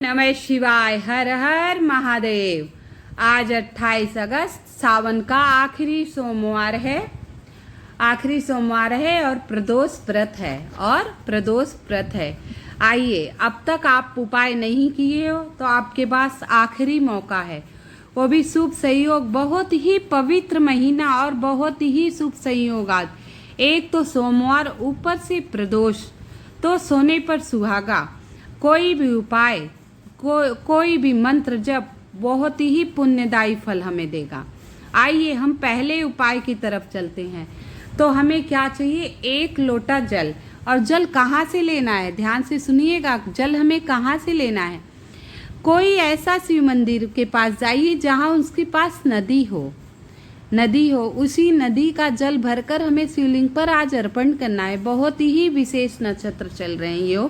नमः शिवाय। हर हर महादेव। आज 28 अगस्त सावन का आखिरी सोमवार है और प्रदोष व्रत है। आइए, अब तक आप उपाय नहीं किए हो तो आपके पास आखिरी मौका है, वो भी शुभ संयोग। बहुत ही पवित्र महीना और बहुत ही शुभ संयोग। आज एक तो सोमवार, ऊपर से प्रदोष, तो सोने पर सुहागा। कोई भी उपाय, कोई भी मंत्र जप बहुत ही पुण्यदायी फल हमें देगा। आइए हम पहले उपाय की तरफ चलते हैं। तो हमें क्या चाहिए? 1 लोटा जल। और जल कहाँ से लेना है? ध्यान से सुनिएगा। जल हमें कहाँ से लेना है? कोई ऐसा शिव मंदिर के पास जाइए जहाँ उसके पास नदी हो, उसी नदी का जल भरकर हमें शिवलिंग पर आज अर्पण करना है। बहुत ही विशेष नक्षत्र चल रहे हैं ये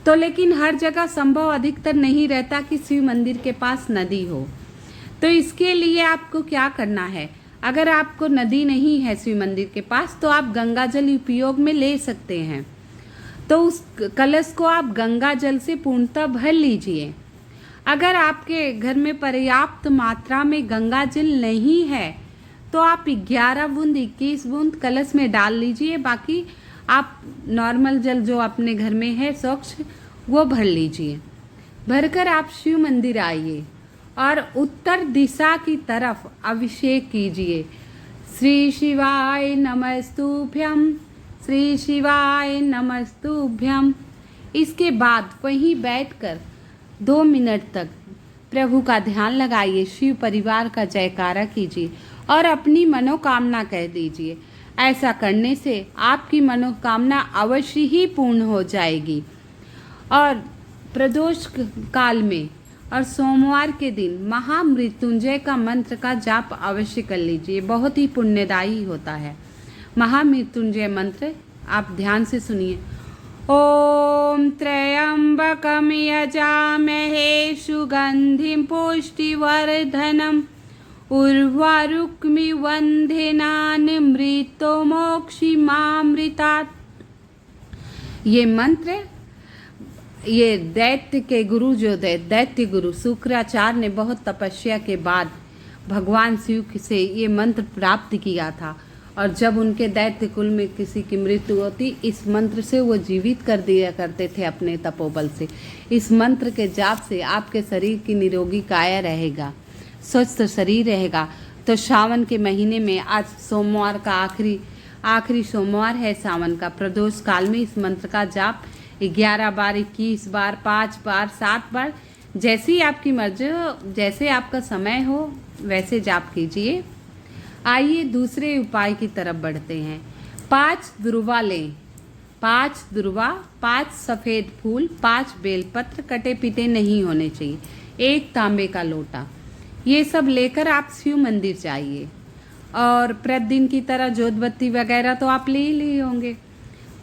तो, लेकिन हर जगह संभव अधिकतर नहीं रहता कि शिव मंदिर के पास नदी हो। तो इसके लिए आपको क्या करना है? अगर आपको नदी नहीं है शिव मंदिर के पास तो आप गंगा जल उपयोग में ले सकते हैं। तो उस कलश को आप गंगा जल से पूर्णतः भर लीजिए। अगर आपके घर में पर्याप्त मात्रा में गंगा जल नहीं है तो आप 11 बूंद 21 बूंद कलश में डाल लीजिए। बाकी आप नॉर्मल जल जो अपने घर में है स्वच्छ, वो भर लीजिए। भरकर आप शिव मंदिर आइए और उत्तर दिशा की तरफ अभिषेक कीजिए। श्री शिवाय नमस्तुभ्यम, श्री शिवाय नमस्तुभ्यम। इसके बाद वहीं बैठकर 2 मिनट तक प्रभु का ध्यान लगाइए, शिव परिवार का जयकारा कीजिए और अपनी मनोकामना कह दीजिए। ऐसा करने से आपकी मनोकामना अवश्य ही पूर्ण हो जाएगी। और प्रदोष काल में और सोमवार के दिन महामृत्युंजय का मंत्र का जाप अवश्य कर लीजिए, बहुत ही पुण्यदायी होता है। महामृत्युंजय मंत्र आप ध्यान से सुनिए। ओम त्र्यंबकम यजामहे सुगंधिम पुष्टिवर्धनम उर्वारुक्मि वंदेनान मृतो मोक्षिमामृतात्। ये मंत्र ये दैत्य गुरु शुक्राचार्य ने बहुत तपस्या के बाद भगवान शिव से ये मंत्र प्राप्त किया था। और जब उनके दैत्य कुल में किसी की मृत्यु होती, इस मंत्र से वो जीवित कर दिया करते थे अपने तपोबल से। इस मंत्र के जाप से आपके शरीर की निरोगी काया रहेगा, स्वस्थ शरीर रहेगा। तो सावन के महीने में आज सोमवार का आखिरी सोमवार है सावन का। प्रदोष काल में इस मंत्र का जाप 11 बार, 21 बार, 5 बार, 7 बार, जैसी आपकी मर्जी हो, जैसे आपका समय हो वैसे जाप कीजिए। आइए दूसरे उपाय की तरफ बढ़ते हैं। 5 दुर्वा लें, 5 दुर्वा, 5 सफ़ेद फूल, 5 बेलपत्र, कटे पीटे नहीं होने चाहिए, 1 तांबे का लोटा, ये सब लेकर आप शिव मंदिर जाइए। और प्रतिदिन की तरह जोत बत्ती वगैरह तो आप ले ही लिए होंगे।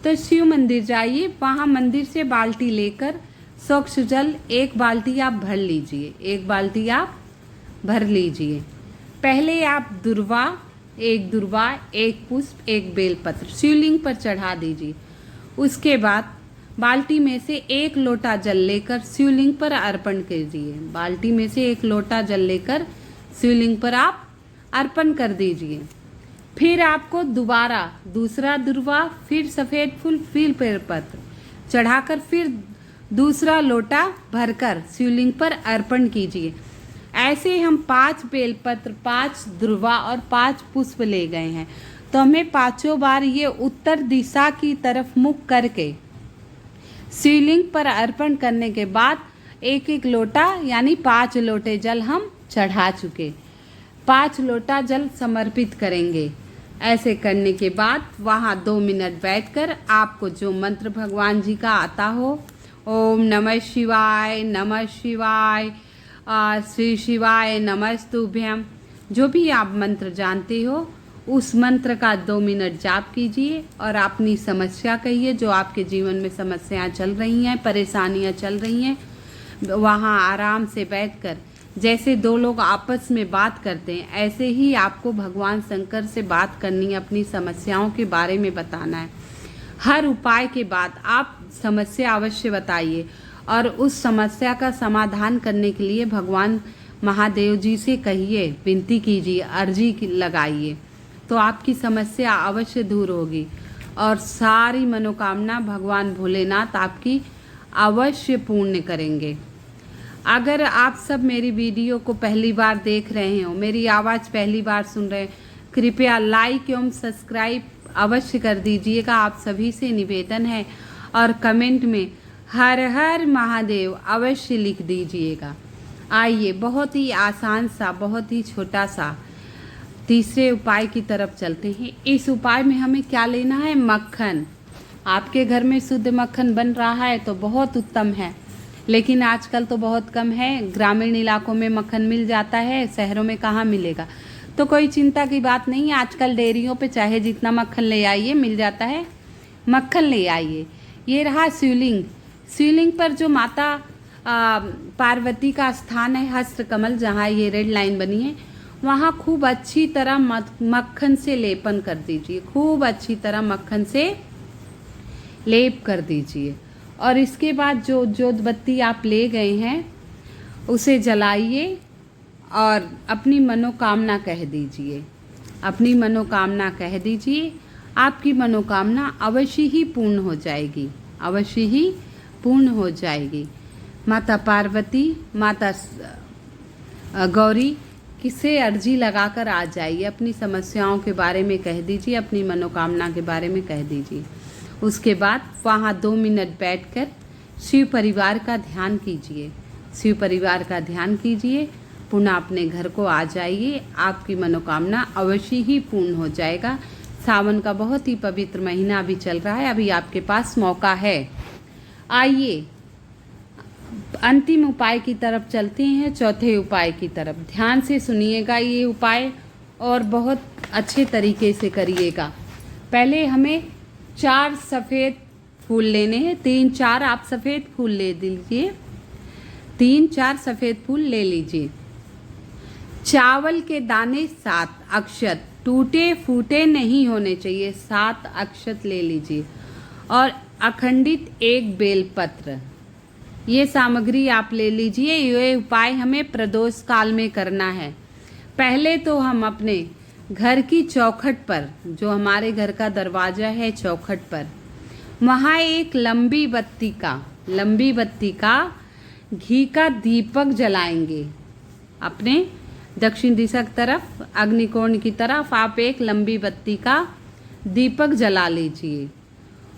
तो शिव मंदिर जाइए, वहाँ मंदिर से बाल्टी लेकर स्वच्छ जल 1 बाल्टी आप भर लीजिए, 1 बाल्टी आप भर लीजिए। पहले आप दुर्वा, 1 दुर्वा, 1 पुष्प, 1 बेलपत्र शिवलिंग पर चढ़ा दीजिए। उसके बाद बाल्टी में से 1 लोटा जल लेकर शिवलिंग पर अर्पण कीजिए। बाल्टी में से 1 लोटा जल लेकर शिवलिंग पर आप अर्पण कर दीजिए। फिर आपको दोबारा दूसरा दुर्वा, फिर सफ़ेद फूल, फिर बेलपत्र चढ़ाकर फिर दूसरा लोटा भरकर शिवलिंग पर अर्पण कीजिए। ऐसे हम 5 बेलपत्र, 5 दुर्वा और 5 पुष्प ले गए हैं। तो हमें 5 बार ये उत्तर दिशा की तरफ मुख करके शिवलिंग पर अर्पण करने के बाद 1-1 लोटा यानी 5 लोटे जल हम चढ़ा चुके, 5 लोटा जल समर्पित करेंगे। ऐसे करने के बाद वहाँ 2 मिनट बैठकर आपको जो मंत्र भगवान जी का आता हो, ओम नमः शिवाय, नमः शिवाय, श्री शिवाय नमस्तुभ्यम, जो भी आप मंत्र जानते हो उस मंत्र का 2 मिनट जाप कीजिए और अपनी समस्या कहिए। जो आपके जीवन में समस्याएं चल रही हैं, परेशानियां चल रही हैं, वहाँ आराम से बैठकर जैसे 2 लोग आपस में बात करते हैं ऐसे ही आपको भगवान शंकर से बात करनी है, अपनी समस्याओं के बारे में बताना है। हर उपाय के बाद आप समस्या अवश्य बताइए और उस समस्या का समाधान करने के लिए भगवान महादेव जी से कहिए, विनती कीजिए, अर्जी लगाइए, तो आपकी समस्या अवश्य दूर होगी और सारी मनोकामना भगवान भोलेनाथ आपकी अवश्य पूर्ण करेंगे। अगर आप सब मेरी वीडियो को पहली बार देख रहे हो, मेरी आवाज़ पहली बार सुन रहे हैं, कृपया लाइक एवं सब्सक्राइब अवश्य कर दीजिएगा। आप सभी से निवेदन है और कमेंट में हर हर महादेव अवश्य लिख दीजिएगा। आइए बहुत ही आसान सा, बहुत ही छोटा सा तीसरे उपाय की तरफ चलते हैं। इस उपाय में हमें क्या लेना है? मक्खन। आपके घर में शुद्ध मक्खन बन रहा है तो बहुत उत्तम है, लेकिन आजकल तो बहुत कम है। ग्रामीण इलाकों में मक्खन मिल जाता है, शहरों में कहाँ मिलेगा। तो कोई चिंता की बात नहीं है, आजकल डेयरियों पे चाहे जितना मक्खन ले आइए मिल जाता है, मक्खन ले आइए। ये रहा शिवलिंग। शिवलिंग पर जो माता पार्वती का स्थान है, हस्त कमल, जहाँ ये रेड लाइन बनी है, वहाँ खूब अच्छी तरह मक्खन से लेपन कर दीजिए। खूब अच्छी तरह मक्खन से लेप कर दीजिए और इसके बाद जो जोत बत्ती आप ले गए हैं उसे जलाइए और अपनी मनोकामना कह दीजिए। अपनी मनोकामना कह दीजिए, आपकी मनोकामना अवश्य ही पूर्ण हो जाएगी, अवश्य ही पूर्ण हो जाएगी। माता पार्वती, माता गौरी किसे अर्जी लगाकर आ जाइए, अपनी समस्याओं के बारे में कह दीजिए, अपनी मनोकामना के बारे में कह दीजिए। उसके बाद वहाँ 2 मिनट बैठकर शिव परिवार का ध्यान कीजिए। शिव परिवार का ध्यान कीजिए, पुनः अपने घर को आ जाइए, आपकी मनोकामना अवश्य ही पूर्ण हो जाएगा। सावन का बहुत ही पवित्र महीना अभी चल रहा है, अभी आपके पास मौका है। आइए अंतिम उपाय की तरफ चलते हैं, चौथे उपाय की तरफ। ध्यान से सुनिएगा ये उपाय और बहुत अच्छे तरीके से करिएगा। पहले हमें 4 सफ़ेद फूल लेने हैं, 3-4 आप सफ़ेद फूल ले लीजिए, 3-4 सफ़ेद फूल ले लीजिए। चावल के दाने 7 अक्षत, टूटे फूटे नहीं होने चाहिए, 7 अक्षत ले लीजिए और अखंडित 1 बेलपत्र। ये सामग्री आप ले लीजिए। ये उपाय हमें प्रदोष काल में करना है। पहले तो हम अपने घर की चौखट पर, जो हमारे घर का दरवाज़ा है, चौखट पर, वहाँ एक लंबी बत्ती का घी का दीपक जलाएंगे। अपने दक्षिण दिशा की तरफ, अग्निकोण की तरफ आप एक लंबी बत्ती का दीपक जला लीजिए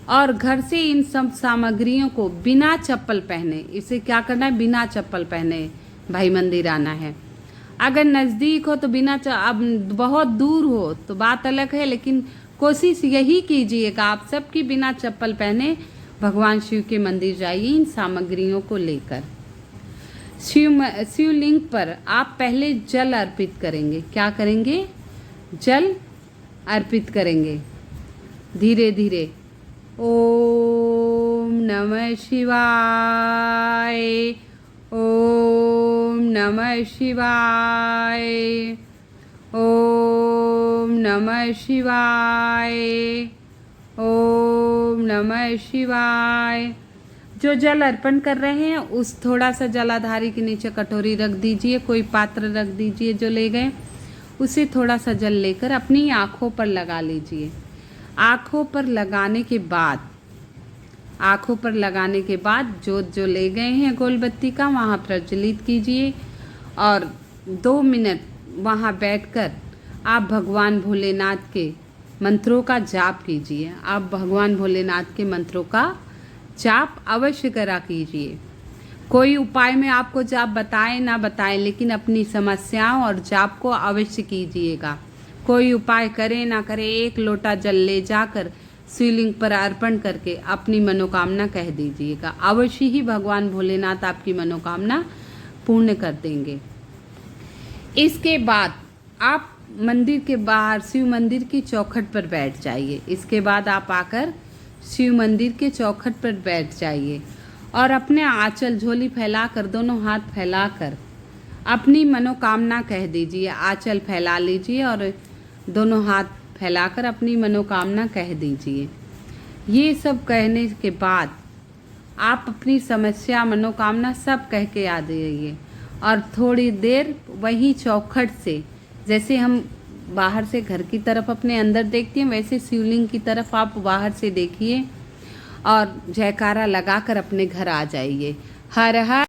और घर से इन सब सामग्रियों को बिना चप्पल पहने, इसे क्या करना है? बिना चप्पल पहने भाई मंदिर आना है। अगर नज़दीक हो तो अब बहुत दूर हो तो बात अलग है, लेकिन कोशिश यही कीजिएगा आप सब कि बिना चप्पल पहने भगवान शिव के मंदिर जाइए इन सामग्रियों को लेकर। शिवलिंग पर आप पहले जल अर्पित करेंगे। क्या करेंगे? जल अर्पित करेंगे। धीरे धीरे ओम नमः शिवाय, ओम नमः शिवाय, ओम नमः शिवाय, ओम नमः शिवाय। जो जल अर्पण कर रहे हैं उस थोड़ा सा जलाधारी के नीचे कटोरी रख दीजिए, कोई पात्र रख दीजिए जो ले गए, उसे थोड़ा सा जल लेकर अपनी आँखों पर लगा लीजिए। आँखों पर लगाने के बाद जोत जो ले गए हैं गोलबत्ती का वहाँ प्रज्वलित कीजिए और 2 मिनट वहाँ बैठकर आप भगवान भोलेनाथ के मंत्रों का जाप कीजिए। आप भगवान भोलेनाथ के मंत्रों का जाप अवश्य करा कीजिए। कोई उपाय में आपको जाप बताएं ना बताएं, लेकिन अपनी समस्याओं और जाप को अवश्य कीजिएगा। कोई उपाय करे ना करे, 1 लोटा जल ले जाकर शिवलिंग पर अर्पण करके अपनी मनोकामना कह दीजिएगा। अवश्य ही भगवान भोलेनाथ आपकी मनोकामना पूर्ण कर देंगे। इसके बाद आप मंदिर के बाहर शिव मंदिर की चौखट पर बैठ जाइए। इसके बाद आप आकर शिव मंदिर के चौखट पर बैठ जाइए और अपने आंचल झोली फैलाकर, दोनों हाथ फैलाकर अपनी मनोकामना कह दीजिए। आंचल फैला लीजिए और दोनों हाथ फैलाकर अपनी मनोकामना कह दीजिए। ये सब कहने के बाद आप अपनी समस्या मनोकामना सब कह के आ जाइए और थोड़ी देर वही चौखट से, जैसे हम बाहर से घर की तरफ अपने अंदर देखते हैं वैसे शिवलिंग की तरफ आप बाहर से देखिए और जयकारा लगाकर अपने घर आ जाइए। हर हर